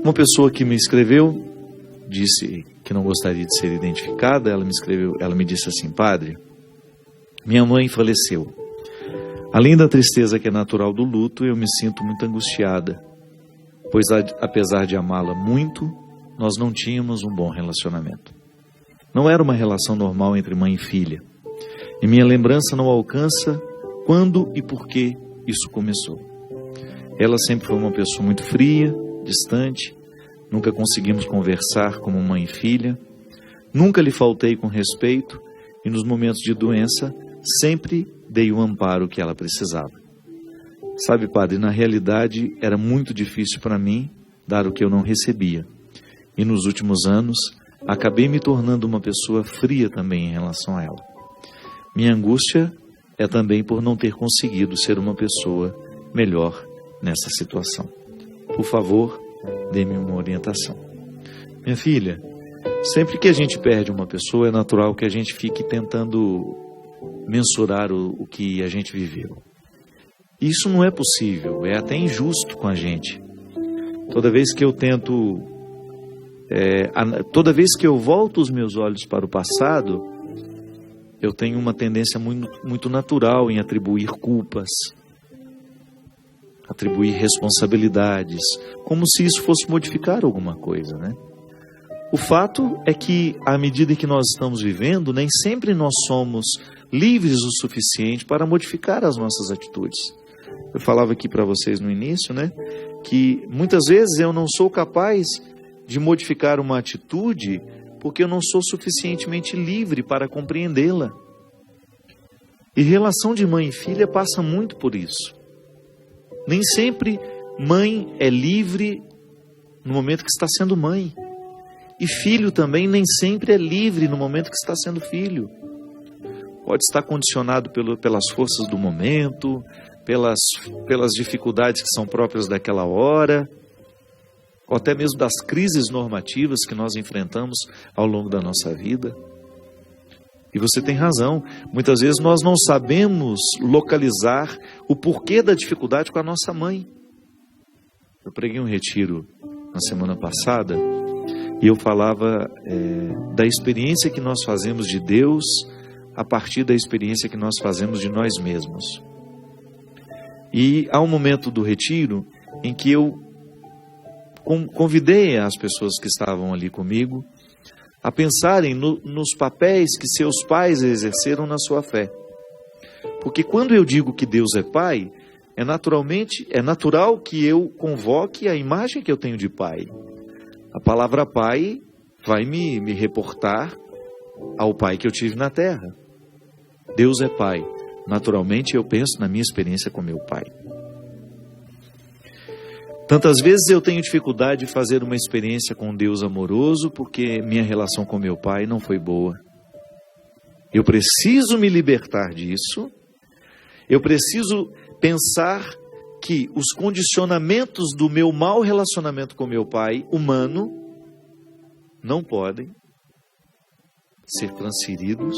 Uma pessoa que me escreveu, disse que não gostaria de ser identificada, ela me disse assim: padre, minha mãe faleceu. Além da tristeza que é natural do luto, eu me sinto muito angustiada, pois apesar de amá-la muito, nós não tínhamos um bom relacionamento. Não era uma relação normal entre mãe e filha. E minha lembrança não alcança quando e por que isso começou. Ela sempre foi uma pessoa muito fria, distante, nunca conseguimos conversar como mãe e filha, nunca lhe faltei com respeito e nos momentos de doença sempre dei o amparo que ela precisava. Sabe, padre, na realidade era muito difícil para mim dar o que eu não recebia. E nos últimos anos acabei me tornando uma pessoa fria também em relação a ela. Minha angústia é também por não ter conseguido ser uma pessoa melhor nessa situação. Por favor, dê-me uma orientação. Minha filha, sempre que a gente perde uma pessoa, é natural que a gente fique tentando mensurar o que a gente viveu. Isso não é possível, é até injusto com a gente. Toda vez que eu tento, toda vez que eu volto os meus olhos para o passado, eu tenho uma tendência muito natural em atribuir culpas, atribuir responsabilidades, como se isso fosse modificar alguma coisa, né? O fato é que, à medida que nós estamos vivendo, nem sempre nós somos livres o suficiente para modificar as nossas atitudes. Eu falava aqui para vocês no início, né, que muitas vezes eu não sou capaz de modificar uma atitude porque eu não sou suficientemente livre para compreendê-la. E relação de mãe e filha passa muito por isso. Nem sempre mãe é livre no momento que está sendo mãe. E filho também nem sempre é livre no momento que está sendo filho. Pode estar condicionado pelas forças do momento, pelas dificuldades que são próprias daquela hora, ou até mesmo das crises normativas que nós enfrentamos ao longo da nossa vida. E você tem razão, muitas vezes nós não sabemos localizar o porquê da dificuldade com a nossa mãe. Eu preguei um retiro na semana passada e eu falava da experiência que nós fazemos de Deus a partir da experiência que nós fazemos de nós mesmos. E há um momento do retiro em que eu convidei as pessoas que estavam ali comigo a pensarem nos papéis que seus pais exerceram na sua fé. Porque quando eu digo que Deus é Pai, é natural que eu convoque a imagem que eu tenho de Pai. A palavra Pai vai me reportar ao Pai que eu tive na terra. Deus é Pai. Naturalmente eu penso na minha experiência com meu Pai. Tantas vezes eu tenho dificuldade de fazer uma experiência com Deus amoroso porque minha relação com meu Pai não foi boa. Eu preciso me libertar disso. Eu preciso pensar que os condicionamentos do meu mau relacionamento com meu Pai humano não podem ser transferidos.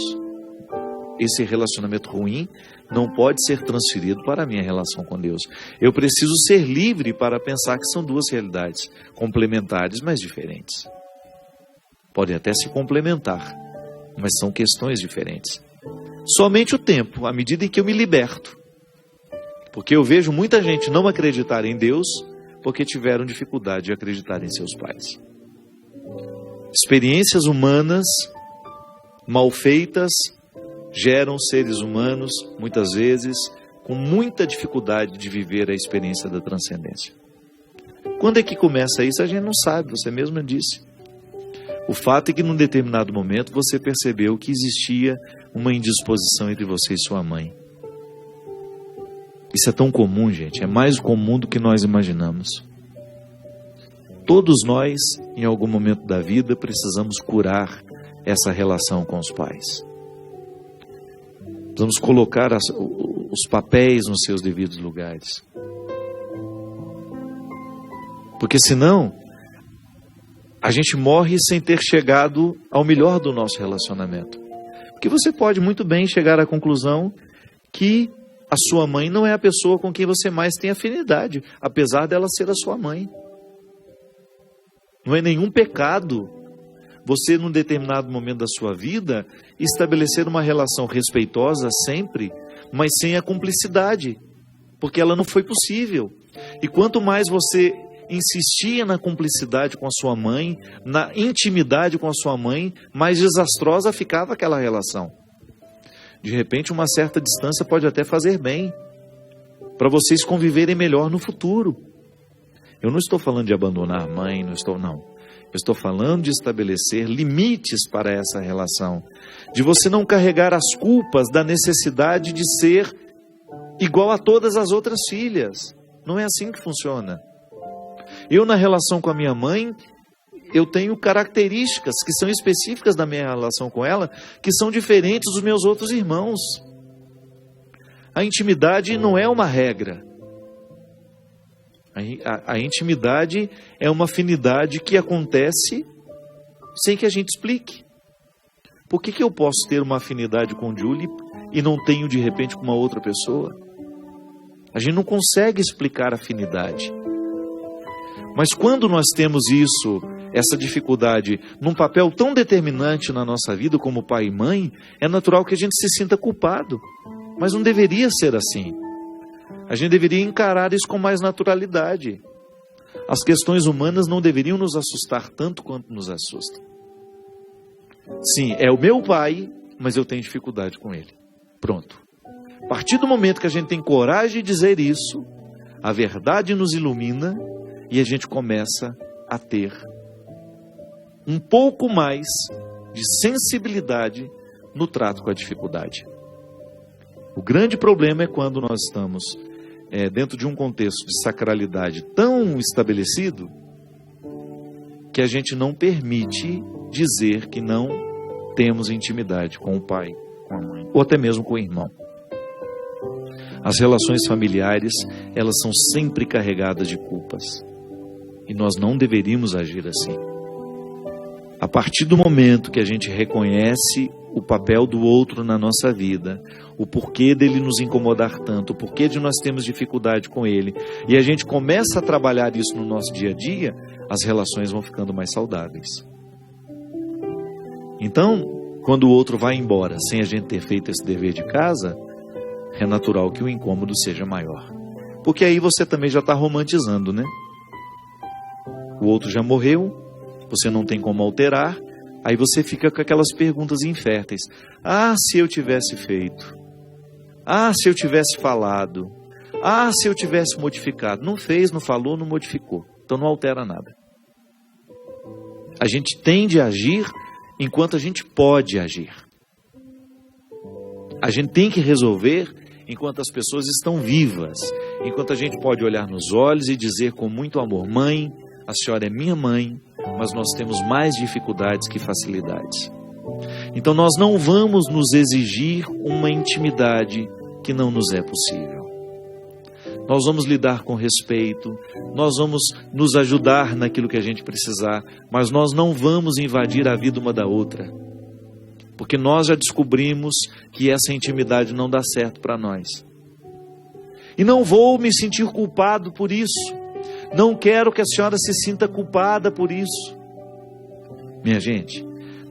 Esse relacionamento ruim não pode ser transferido para a minha relação com Deus. Eu preciso ser livre para pensar que são duas realidades complementares, mas diferentes. Podem até se complementar, mas são questões diferentes. Somente o tempo, à medida em que eu me liberto. Porque eu vejo muita gente não acreditar em Deus porque tiveram dificuldade de acreditar em seus pais. Experiências humanas mal feitas geram seres humanos, muitas vezes, com muita dificuldade de viver a experiência da transcendência. Quando é que começa isso? A gente não sabe, você mesma disse. O fato é que num determinado momento você percebeu que existia uma indisposição entre você e sua mãe. Isso é tão comum, gente, é mais comum do que nós imaginamos. Todos nós, em algum momento da vida, precisamos curar essa relação com os pais. Vamos colocar os papéis nos seus devidos lugares. Porque senão, a gente morre sem ter chegado ao melhor do nosso relacionamento. Porque você pode muito bem chegar à conclusão que a sua mãe não é a pessoa com quem você mais tem afinidade, apesar dela ser a sua mãe. Não é nenhum pecado você, num determinado momento da sua vida, estabelecer uma relação respeitosa sempre, mas sem a cumplicidade, porque ela não foi possível. E quanto mais você insistia na cumplicidade com a sua mãe, na intimidade com a sua mãe, mais desastrosa ficava aquela relação. De repente, uma certa distância pode até fazer bem, para vocês conviverem melhor no futuro. Eu não estou falando de abandonar a mãe, não. Eu estou falando de estabelecer limites para essa relação, de você não carregar as culpas da necessidade de ser igual a todas as outras filhas. Não é assim que funciona. Eu, na relação com a minha mãe, eu tenho características que são específicas da minha relação com ela, que são diferentes dos meus outros irmãos. A intimidade não é uma regra. A intimidade é uma afinidade que acontece sem que a gente explique. Por que eu posso ter uma afinidade com Julie e não tenho de repente com uma outra pessoa? A gente não consegue explicar a afinidade. Mas quando nós temos isso, essa dificuldade, num papel tão determinante na nossa vida como pai e mãe, é natural que a gente se sinta culpado. Mas não deveria ser assim. A gente deveria encarar isso com mais naturalidade. As questões humanas não deveriam nos assustar tanto quanto nos assustam. Sim, é o meu pai, mas eu tenho dificuldade com ele. Pronto. A partir do momento que a gente tem coragem de dizer isso, a verdade nos ilumina e a gente começa a ter um pouco mais de sensibilidade no trato com a dificuldade. O grande problema é quando nós estamos dentro de um contexto de sacralidade tão estabelecido que a gente não permite dizer que não temos intimidade com o pai, com a mãe, ou até mesmo com o irmão. As relações familiares, elas são sempre carregadas de culpas. E nós não deveríamos agir assim. A partir do momento que a gente reconhece o papel do outro na nossa vida, o porquê dele nos incomodar tanto, o porquê de nós termos dificuldade com ele, e a gente começa a trabalhar isso no nosso dia a dia, as relações vão ficando mais saudáveis. Então, quando o outro vai embora sem a gente ter feito esse dever de casa, é natural que o incômodo seja maior. Porque aí você também já está romantizando, né? O outro já morreu, você não tem como alterar, aí você fica com aquelas perguntas inférteis. Ah, se eu tivesse feito. Ah, se eu tivesse falado. Ah, se eu tivesse modificado. Não fez, não falou, não modificou. Então não altera nada. A gente tende a agir enquanto a gente pode agir. A gente tem que resolver enquanto as pessoas estão vivas. Enquanto a gente pode olhar nos olhos e dizer com muito amor: mãe, a senhora é minha mãe, mas nós temos mais dificuldades que facilidades. Então nós não vamos nos exigir uma intimidade que não nos é possível. Nós vamos lidar com respeito, nós vamos nos ajudar naquilo que a gente precisar, mas nós não vamos invadir a vida uma da outra. Porque nós já descobrimos que essa intimidade não dá certo para nós. E não vou me sentir culpado por isso. Não quero que a senhora se sinta culpada por isso. Minha gente,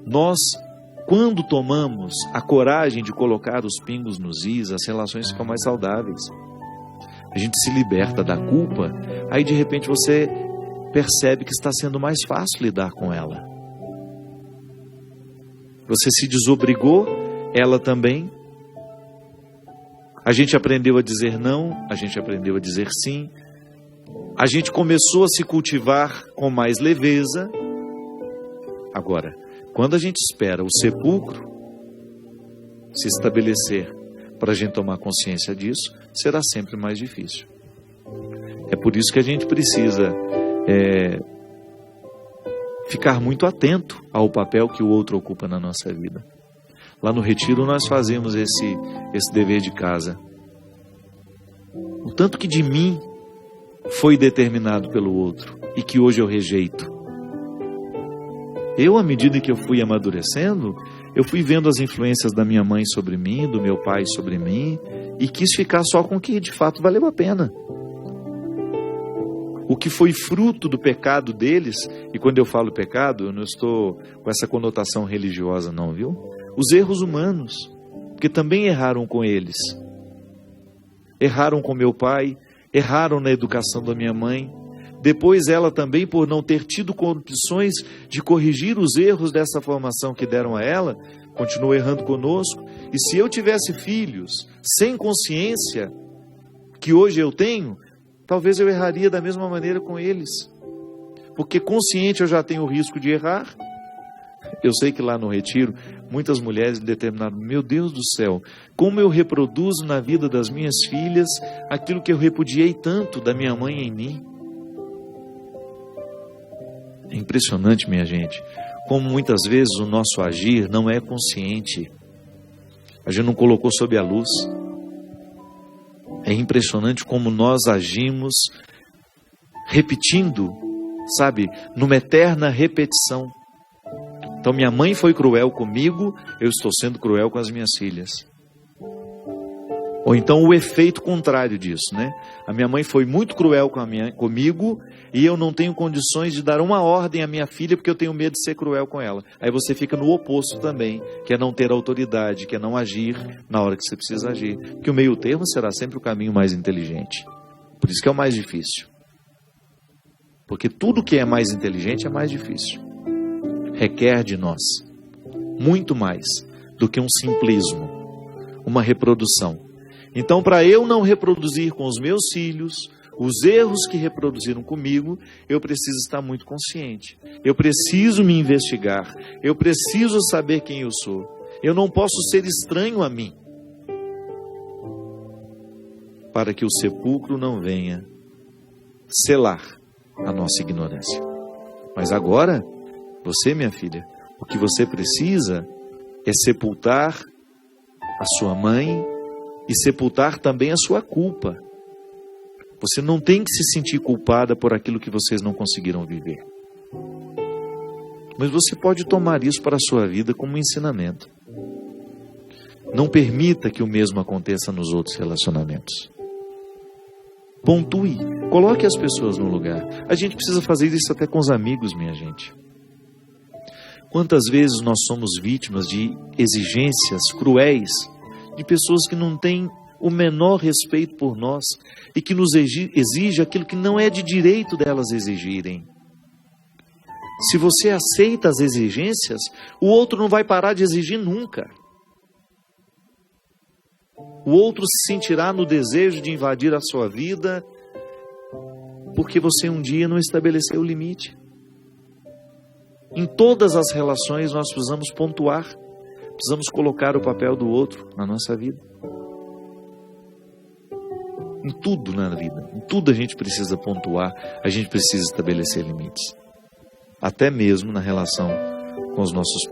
nós, quando tomamos a coragem de colocar os pingos nos is, as relações ficam mais saudáveis. A gente se liberta da culpa, aí de repente você percebe que está sendo mais fácil lidar com ela. Você se desobrigou, ela também. A gente aprendeu a dizer não, a gente aprendeu a dizer sim. A gente começou a se cultivar com mais leveza. Agora, quando a gente espera o sepulcro se estabelecer para a gente tomar consciência disso, será sempre mais difícil. É por isso que a gente precisa ficar muito atento ao papel que o outro ocupa na nossa vida. Lá no retiro nós fazemos esse dever de casa. O tanto que de mim foi determinado pelo outro e que hoje eu rejeito. Eu, à medida que eu fui amadurecendo, eu fui vendo as influências da minha mãe sobre mim, do meu pai sobre mim, e quis ficar só com o que de fato valeu a pena. o que foi fruto do pecado deles, e quando eu falo pecado, eu não estou com essa conotação religiosa não, viu? Os erros humanos, porque também erraram com eles. Erraram com meu pai, erraram na educação da minha mãe. Depois ela também, por não ter tido condições de corrigir os erros dessa formação que deram a ela, continuou errando conosco. E se eu tivesse filhos sem consciência, que hoje eu tenho, talvez eu erraria da mesma maneira com eles. Porque consciente eu já tenho o risco de errar. Eu sei que lá no retiro, muitas mulheres determinaram, meu Deus do céu, como eu reproduzo na vida das minhas filhas aquilo que eu repudiei tanto da minha mãe em mim. É impressionante, minha gente, como muitas vezes o nosso agir não é consciente. A gente não colocou sob a luz. É impressionante como nós agimos repetindo, sabe, numa eterna repetição. Então minha mãe foi cruel comigo, eu estou sendo cruel com as minhas filhas. Ou então o efeito contrário disso, né? A minha mãe foi muito cruel comigo e eu não tenho condições de dar uma ordem à minha filha porque eu tenho medo de ser cruel com ela. Aí você fica no oposto também, que é não ter autoridade, que é não agir na hora que você precisa agir. Porque o meio termo será sempre o caminho mais inteligente. Por isso que é o mais difícil. Porque tudo que é mais inteligente é mais difícil. Requer de nós muito mais do que um simplismo, uma reprodução. Então, para eu não reproduzir com os meus filhos os erros que reproduziram comigo, eu preciso estar muito consciente. Eu preciso me investigar. Eu preciso saber quem eu sou. Eu não posso ser estranho a mim, para que o sepulcro não venha selar a nossa ignorância. Mas agora, você, minha filha, o que você precisa é sepultar a sua mãe e sepultar também a sua culpa. Você não tem que se sentir culpada por aquilo que vocês não conseguiram viver. Mas você pode tomar isso para a sua vida como um ensinamento. Não permita que o mesmo aconteça nos outros relacionamentos. Pontue, coloque as pessoas no lugar. A gente precisa fazer isso até com os amigos, minha gente. Quantas vezes nós somos vítimas de exigências cruéis de pessoas que não têm o menor respeito por nós e que nos exige aquilo que não é de direito delas exigirem. Se você aceita as exigências, o outro não vai parar de exigir nunca. O outro se sentirá no desejo de invadir a sua vida porque você um dia não estabeleceu o limite. Em todas as relações nós precisamos pontuar, precisamos colocar o papel do outro na nossa vida. Em tudo na vida, em tudo a gente precisa pontuar, a gente precisa estabelecer limites. Até mesmo na relação com os nossos pais.